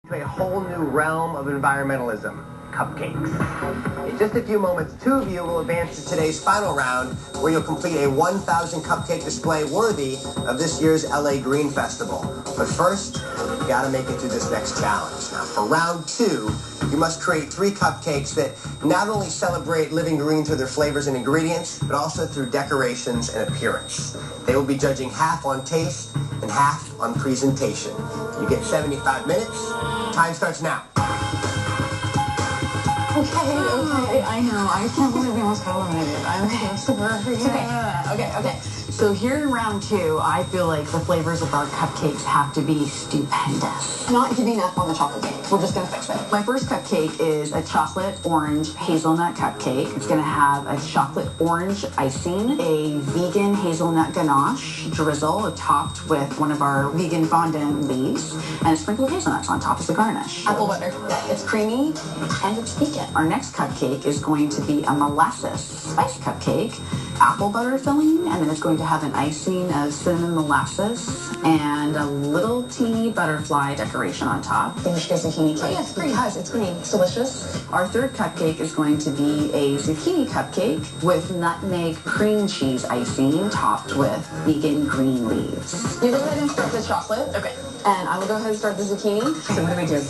To a whole new realm of environmentalism, cupcakes. In just a few moments, two of you will advance to today's final round, where you'll complete a 1,000 cupcake display worthy of this year's LA Green Festival. But first, you gotta make it through this next challenge. Now, for round two, you must create 3 cupcakes that not only celebrate living green through their flavors and ingredients, but also through decorations and appearance. They will be judging half on taste and half on presentation. You get 75 minutes. Time starts now. Okay, I know. I can't believe we almost got eliminated. I'm super okay. So here in round 2, I feel like the flavors of our cupcakes have to be stupendous. Not giving up on the chocolate cake. We're just gonna fix it. My first cupcake is a chocolate orange hazelnut cupcake. It's gonna have a chocolate orange icing, a vegan hazelnut ganache drizzle topped with one of our vegan fondant leaves, and a sprinkle of hazelnuts on top as the garnish. Apple butter. It's creamy and it's vegan. Our next cupcake is going to be a molasses spice cupcake, apple butter filling, and then it's going to have an icing of cinnamon molasses and a little teeny butterfly decoration on top. I think we should get zucchini cake. Oh, yeah, it's green. Because it's green. It's delicious. Our third cupcake is going to be a zucchini cupcake with nutmeg cream cheese icing topped with vegan green leaves. You go ahead and start the chocolate. Okay. And I will go ahead and start the zucchini. So what do we do?